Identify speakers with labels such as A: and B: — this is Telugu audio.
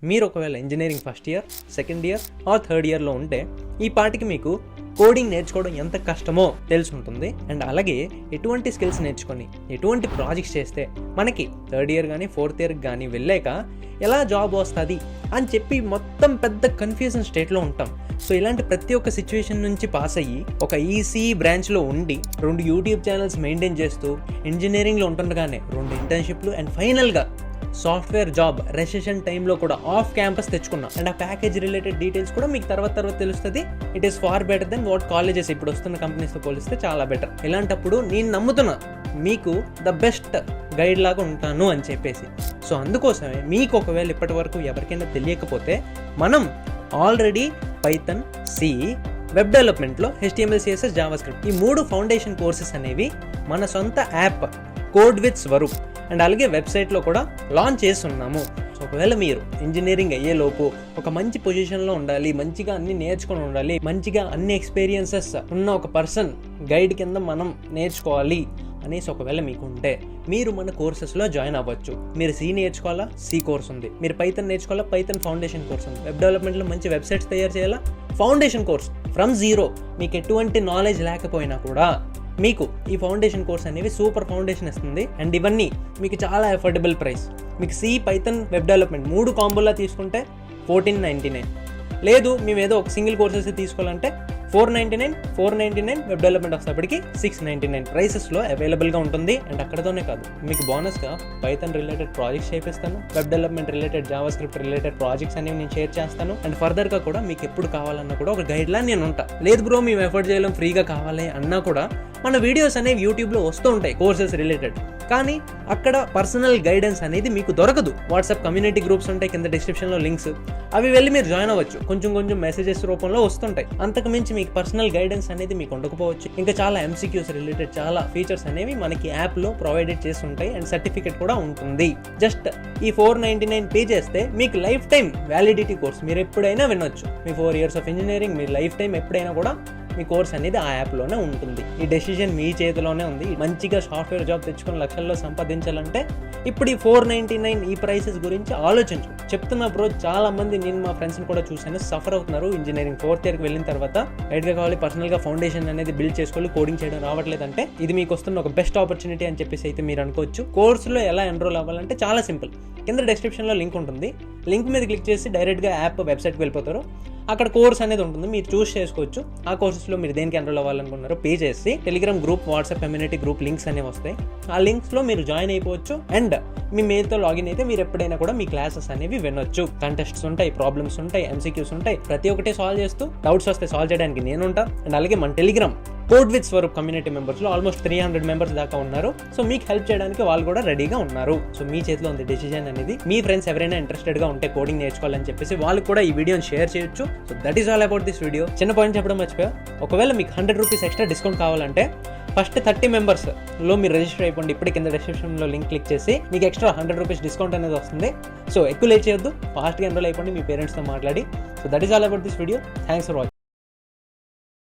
A: మీరు ఒకవేళ engineering first year, second year or third ఇయర్లో ఉంటే ఈ పాటికి మీకు కోడింగ్ నేర్చుకోవడం ఎంత కష్టమో తెలిసి ఉంటుంది. అండ్ అలాగే ఎటువంటి స్కిల్స్ నేర్చుకొని ఎటువంటి ప్రాజెక్ట్స్ చేస్తే మనకి థర్డ్ ఇయర్ కానీ ఫోర్త్ ఇయర్ కానీ వెళ్ళాక ఎలా జాబ్ వస్తుంది అని చెప్పి మొత్తం పెద్ద కన్ఫ్యూజన్ స్టేట్లో ఉంటాం. సో ఇలాంటి ప్రతి ఒక్క సిచ్యువేషన్ నుంచి పాస్ అయ్యి ఒక ఈసీఈ బ్రాంచ్లో ఉండి 2 యూట్యూబ్ ఛానల్స్ మెయింటైన్ చేస్తూ ఇంజనీరింగ్లో ఉంటుండగానే 2 ఇంటర్న్షిప్లు అండ్ ఫైనల్గా సాఫ్ట్వేర్ జాబ్ రెసెషన్ టైంలో కూడా ఆఫ్ క్యాంపస్ తెచ్చుకున్నా. అండ్ ఆ ప్యాకేజ్ రిలేటెడ్ డీటెయిల్స్ కూడా మీకు తర్వాత తెలుస్తుంది. It is far better than what colleges ఇప్పుడు వస్తున్న కంపెనీస్తో పోలిస్తే చాలా బెటర్. ఇలాంటప్పుడు నేను నమ్ముతున్నా మీకు ద బెస్ట్ గైడ్ లాగా ఉంటాను అని చెప్పేసి. సో అందుకోసమే మీకు ఒకవేళ ఇప్పటి వరకు ఎవరికైనా తెలియకపోతే మనం ఆల్రెడీ పైథాన్, సి, వెబ్ డెవలప్మెంట్లో HTML, CSS, జావాస్క్రిప్ట్ ఈ 3 ఫౌండేషన్ కోర్సెస్ అనేవి మన సొంత app code with Swaroop and అలాగే వెబ్సైట్లో కూడా లాంచ్ చేస్తున్నాము. సో ఒకవేళ మీరు ఇంజనీరింగ్ అయ్యేలోపు ఒక మంచి పొజిషన్లో ఉండాలి, మంచిగా అన్ని నేర్చుకొని ఉండాలి, మంచిగా అన్ని ఎక్స్పీరియన్సెస్ ఉన్న ఒక పర్సన్ గైడ్ కింద మనం నేర్చుకోవాలి అనేసి ఒకవేళ మీకు ఉంటే మీరు మన కోర్సెస్లో జాయిన్ అవ్వచ్చు. మీరు సి నేర్చుకోవాలా, సి కోర్స్ ఉంది. మీరు పైథాన్ నేర్చుకోవాలా, పైథాన్ ఫౌండేషన్ కోర్స్ ఉంది. వెబ్ డెవలప్మెంట్లో మంచి వెబ్సైట్స్ తయారు చేయాలా, ఫౌండేషన్ కోర్స్ ఫ్రమ్ జీరో. మీకు ఎటువంటి నాలెడ్జ్ లేకపోయినా కూడా మీకు ఈ ఫౌండేషన్ కోర్స్ అనేవి సూపర్ ఫౌండేషన్ ఇస్తుంది. అండ్ ఇవన్నీ మీకు చాలా అఫోర్డబుల్ ప్రైస్. మీకు సి, పైథాన్, వెబ్ డెవలప్మెంట్ 3 కాంబోలా తీసుకుంటే 1499. లేదు మేము ఏదో ఒక సింగిల్ కోర్సెస్ తీసుకోవాలంటే 499 వెబ్ డెవలప్మెంట్ వస్తేప్పటికి 699 ప్రైసెస్లో అవైలబుల్గా ఉంటుంది. అండ్ అక్కడతోనే కాదు, మీకు బోనస్గా పైథాన్ రిలేటెడ్ ప్రాజెక్ట్స్ చేపిస్తాను, web development related, JavaScript related projects అనేవి నేను షేర్ చేస్తాను. అండ్ ఫర్దర్గా కూడా మీకు ఎప్పుడు కావాలన్నా కూడా ఒక గైడ్లా నేను ఉంటా. లేదు బ్రో మేము ఎఫర్ట్ చేయలేం, ఫ్రీగా కావాలి అన్నా కూడా మన వీడియోస్ అనేవి యూట్యూబ్లో వస్తూ ఉంటాయి కోర్సెస్ రిలేటెడ్. కానీ అక్కడ పర్సనల్ గైడెన్స్ అనేది మీకు దొరకదు. వాట్సాప్ కమ్యూనిటీ గ్రూప్స్ ఉంటాయి కింద డిస్క్రిప్షన్లో లింక్స్, అవి వెళ్ళి మీరు జాయిన్ అవ్వచ్చు. కొంచెం మెసేజెస్ రూపంలో వస్తుంటాయి. అంతకు మించి మీకు పర్సనల్ గైడెన్స్ అనేది మీకు ఉండకపోవచ్చు. ఇంకా చాలా MCQs రిలేటెడ్ చాలా ఫీచర్స్ అనేవి మనకి యాప్లో ప్రొవైడెడ్ చేసి ఉంటాయి. అండ్ సర్టిఫికేట్ కూడా ఉంటుంది. జస్ట్ ఈ 499 పే చేస్తే మీకు లైఫ్ టైం వ్యాలిడిటీ కోర్స్ మీరు ఎప్పుడైనా వినొచ్చు. మీ 4 years of engineering me life time ఎప్పుడైనా కూడా మీ కోర్స్ అనేది ఆ యాప్లోనే ఉంటుంది. ఈ డెసిషన్ మీ చేతిలోనే ఉంది. మంచిగా సాఫ్ట్వేర్ జాబ్ తెచ్చుకొని లక్షల్లో సంపాదించాలంటే ఇప్పుడు ఈ 499 ఈ ప్రైసెస్ గురించి ఆలోచించు. చెప్తున్నప్పుడు చాలా మంది, నేను మా ఫ్రెండ్స్ని కూడా చూశాను, సఫర్ అవుతున్నారు. ఇంజనీరింగ్ 4th yearకి వెళ్ళిన తర్వాత రైట్గా కావాలి, పర్సనల్గా ఫౌండేషన్ అనేది బిల్డ్ చేసుకోవాలి, కోడింగ్ చేయడం రావట్లేదంటే ఇది మీకు వస్తున్న ఒక బెస్ట్ ఆపర్చునిటీ అని చెప్పేసి అయితే మీరు అనుకోవచ్చు. కోర్సులో ఎలా ఎన్రోల్ అవ్వాలంటే చాలా సింపుల్. కింద డిస్క్రిప్షన్లో లింక్ ఉంటుంది. లింక్ మీద క్లిక్ చేసి డైరెక్ట్గా యాప్ వెబ్సైట్కి వెళ్ళిపోతారు. అక్కడ కోర్స్ అనేది ఉంటుంది, మీరు చూస్ చేసుకోవచ్చు. ఆ కోర్సెస్లో మీరు దేనికి ఎన్రోల్ అవ్వాలనుకున్నారో పే చేసి Telegram group, WhatsApp community group links అనేవి వస్తాయి. ఆ లింక్స్లో మీరు జాయిన్ అయిపోవచ్చు. అండ్ మీ మెయిల్తో లాగిన్ అయితే మీరు ఎప్పుడైనా కూడా మీ క్లాసెస్ అనేవి వినొచ్చు. కంటెస్ట్స్ ఉంటాయి, ప్రాబ్లమ్స్ ఉంటాయి, MCQs ఉంటాయి. ప్రతి ఒక్కటి సాల్వ్ చేస్తూ డౌట్స్ వస్తే సాల్వ్ చేయడానికి నేను ఉంటా. అండ్ అలాగే మన telegram code with Swaroop community మెంబర్స్లో ఆల్మోస్ట్ 300 మెంబర్స్ దాకా ఉన్నారు. సో మీకు హెల్ప్ చేయడానికి వాళ్ళు కూడా రెడీగా ఉన్నారు. సో మీ చేతిలో ఉంది డెసిషన్ అనేది. మీ ఫ్రెండ్స్ ఎవరైనా ఇంట్రెస్టెడ్గా ఉంటే కోడింగ్ నేర్చుకోవాలని చెప్పేసి వాళ్ళకి కూడా ఈ వీడియోని షేర్ చేయొచ్చు. So that is all about this video. చిన్న పాయింట్ చెప్పడం మర్చిపోయా. ఒకవేళ మీకు 100 రూపీస్ ఎక్స్ట్రా డిస్కౌంట్ కావాలంటే ఫస్ట్ 30 మెంబర్స్లో మీరు రిజిస్టర్ అయిపోండి. ఇప్పటి కింద డిస్క్రిప్షన్లో లింక్ క్లిక్ చేసి మీకు ఎక్స్ట్రా 100 రూపీస్ డిస్కౌంట్ అనేది వస్తుంది. సో ఎక్కువ లేట్ చేయొద్దు, ఫాస్ట్గా ఎన్రోల్ అయిపోండి మీ పేరెంట్స్తో మాట్లాడి. So that is all about this video. Thanks for watching.